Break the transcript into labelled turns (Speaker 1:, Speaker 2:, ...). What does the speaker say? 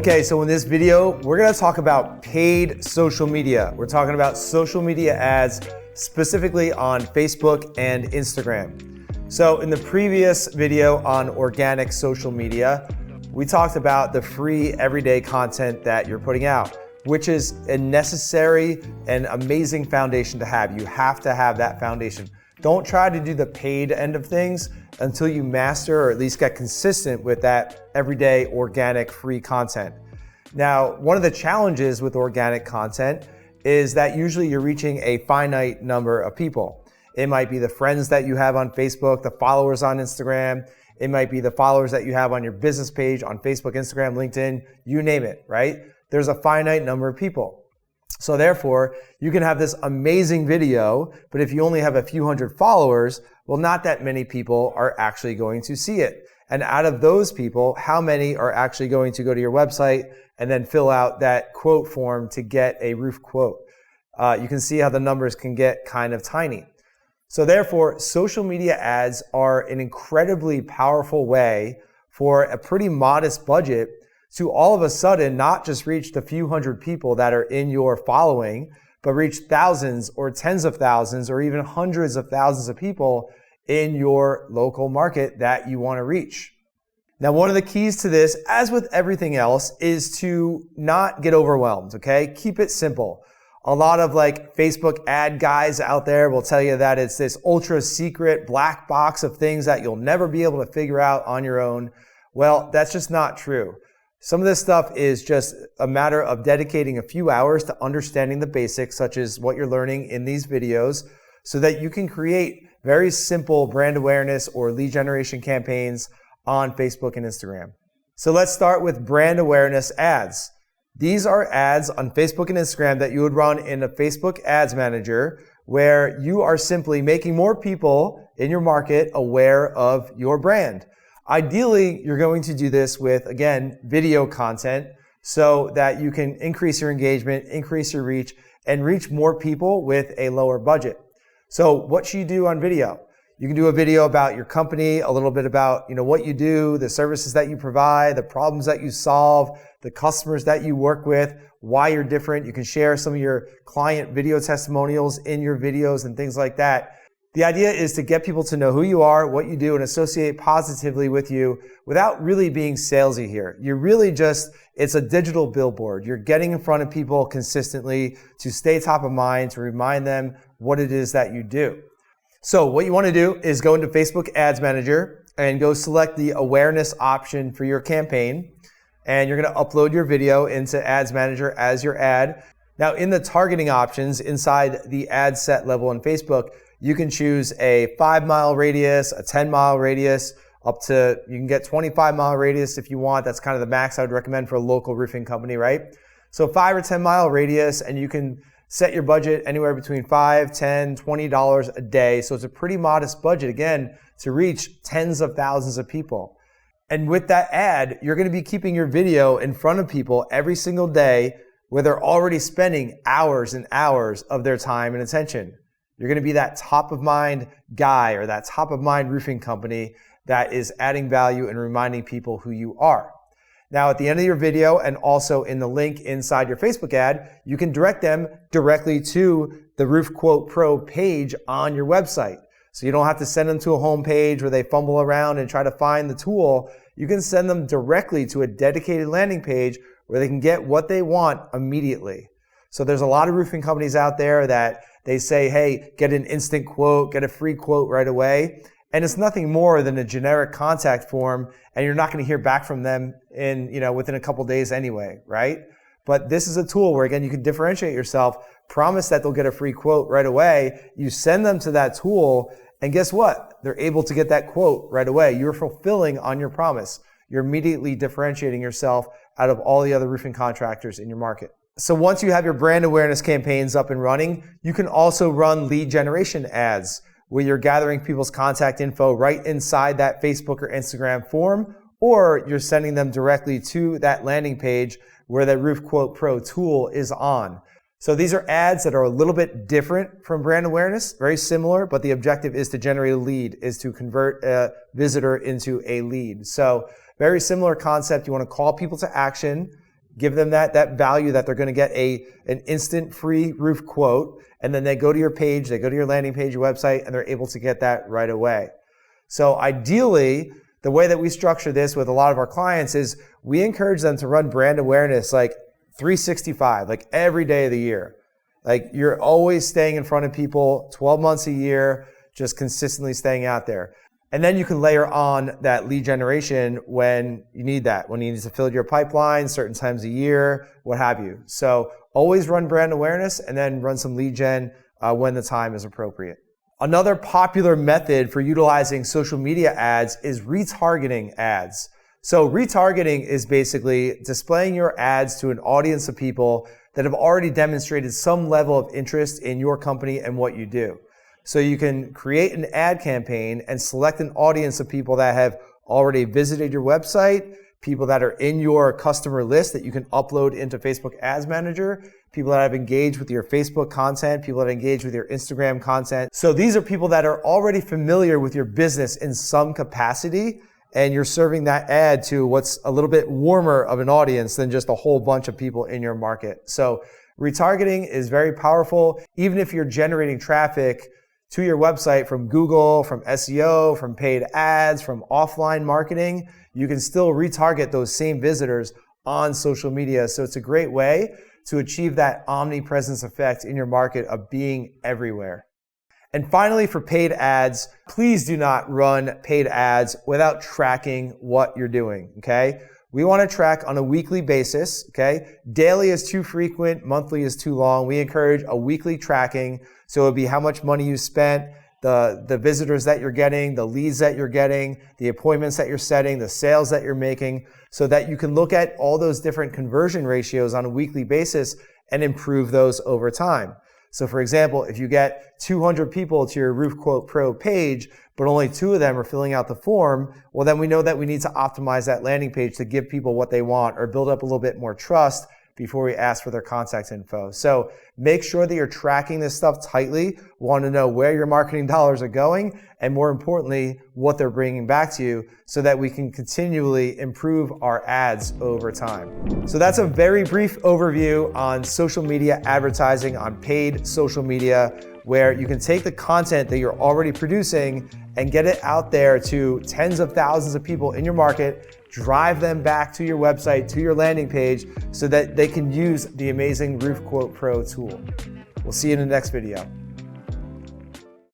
Speaker 1: Okay, so in this video, we're gonna talk about paid social media. We're talking about social media ads, specifically on Facebook and Instagram. So in the previous video on organic social media, we talked about the free everyday content that you're putting out, which is a necessary and amazing foundation to have. You have to have that foundation. Don't try to do the paid end of things until you master or at least get consistent with that everyday organic free content. Now, one of the challenges with organic content is that usually you're reaching a finite number of people. It might be the friends that you have on Facebook, the followers on Instagram. It might be the followers that you have on your business page on Facebook, Instagram, LinkedIn, you name it, right? There's a finite number of people. So therefore, you can have this amazing video, but if you only have a few hundred followers, well, not that many people are actually going to see it. And out of those people, how many are actually going to go to your website and then fill out that quote form to get a roof quote? You can see how the numbers can get kind of tiny. So therefore, social media ads are an incredibly powerful way for a pretty modest budget to all of a sudden not just reach the few hundred people that are in your following, but reach thousands or tens of thousands or even hundreds of thousands of people in your local market that you want to reach. Now, one of the keys to this, as with everything else, is to not get overwhelmed, okay? Keep it simple. A lot of like Facebook ad guys out there will tell you that it's this ultra secret black box of things that you'll never be able to figure out on your own. Well, that's just not true. Some of this stuff is just a matter of dedicating a few hours to understanding the basics, such as what you're learning in these videos, so that you can create very simple brand awareness or lead generation campaigns on Facebook and Instagram. So let's start with brand awareness ads. These are ads on Facebook and Instagram that you would run in a Facebook Ads Manager, where you are simply making more people in your market aware of your brand. Ideally, you're going to do this with, again, video content so that you can increase your engagement, increase your reach, and reach more people with a lower budget. So what should you do on video? You can do a video about your company, a little bit about, what you do, the services that you provide, the problems that you solve, the customers that you work with, why you're different. You can share some of your client video testimonials in your videos and things like that. The idea is to get people to know who you are, what you do, and associate positively with you without really being salesy here. You're really it's a digital billboard. You're getting in front of people consistently to stay top of mind, to remind them what it is that you do. So what you want to do is go into Facebook Ads Manager and go select the awareness option for your campaign. And you're going to upload your video into Ads Manager as your ad. Now in the targeting options inside the ad set level in Facebook, you can choose a 5-mile radius, a 10-mile radius, you can get 25-mile radius if you want. That's kind of the max I would recommend for a local roofing company, right? So 5 or 10-mile radius, and you can set your budget anywhere between $5, $10, $20 a day. So it's a pretty modest budget, again, to reach tens of thousands of people. And with that ad, you're going to be keeping your video in front of people every single day where they're already spending hours and hours of their time and attention. You're going to be that top of mind guy or that top of mind roofing company that is adding value and reminding people who you are. Now, at the end of your video and also in the link inside your Facebook ad, you can direct them directly to the Roof Quote Pro page on your website. So you don't have to send them to a home page where they fumble around and try to find the tool. You can send them directly to a dedicated landing page where they can get what they want immediately. So there's a lot of roofing companies out there that they say, hey, get an instant quote, get a free quote right away. And it's nothing more than a generic contact form, and you're not going to hear back from them within a couple days anyway, right? But this is a tool where, again, you can differentiate yourself, promise that they'll get a free quote right away. You send them to that tool, and guess what? They're able to get that quote right away. You're fulfilling on your promise. You're immediately differentiating yourself out of all the other roofing contractors in your market. So once you have your brand awareness campaigns up and running, you can also run lead generation ads where you're gathering people's contact info right inside that Facebook or Instagram form, or you're sending them directly to that landing page where that Roof Quote Pro tool is on. So these are ads that are a little bit different from brand awareness, very similar, but the objective is to generate a lead, is to convert a visitor into a lead. So very similar concept. You want to call people to action. Give them that value that they're going to get an instant free roof quote, and then they go to your page, they go to your landing page, your website, and they're able to get that right away. So ideally, the way that we structure this with a lot of our clients is we encourage them to run brand awareness like 365, like every day of the year. Like you're always staying in front of people 12 months a year, just consistently staying out there. And then you can layer on that lead generation when you need that, when you need to fill your pipeline, certain times a year, what have you. So always run brand awareness and then run some lead gen when the time is appropriate. Another popular method for utilizing social media ads is retargeting ads. So retargeting is basically displaying your ads to an audience of people that have already demonstrated some level of interest in your company and what you do. So you can create an ad campaign and select an audience of people that have already visited your website, people that are in your customer list that you can upload into Facebook Ads Manager, people that have engaged with your Facebook content, people that have engaged with your Instagram content. So these are people that are already familiar with your business in some capacity, and you're serving that ad to what's a little bit warmer of an audience than just a whole bunch of people in your market. So retargeting is very powerful. Even if you're generating traffic to your website from Google, from SEO, from paid ads, from offline marketing, you can still retarget those same visitors on social media. So it's a great way to achieve that omnipresence effect in your market of being everywhere. And finally, for paid ads, please do not run paid ads without tracking what you're doing, okay? We want to track on a weekly basis, okay? Daily is too frequent, monthly is too long. We encourage a weekly tracking. So it would be how much money you spent, the visitors that you're getting, the leads that you're getting, the appointments that you're setting, the sales that you're making, so that you can look at all those different conversion ratios on a weekly basis and improve those over time. So for example, if you get 200 people to your Roof Quote Pro page, but only 2 of them are filling out the form, well then we know that we need to optimize that landing page to give people what they want or build up a little bit more trust before we ask for their contact info. So make sure that you're tracking this stuff tightly. We want to know where your marketing dollars are going, and more importantly, what they're bringing back to you so that we can continually improve our ads over time. So that's a very brief overview on social media advertising, on paid social media, where you can take the content that you're already producing and get it out there to tens of thousands of people in your market, drive them back to your website, to your landing page, so that they can use the amazing Roof Quote Pro tool. We'll see you in the next video.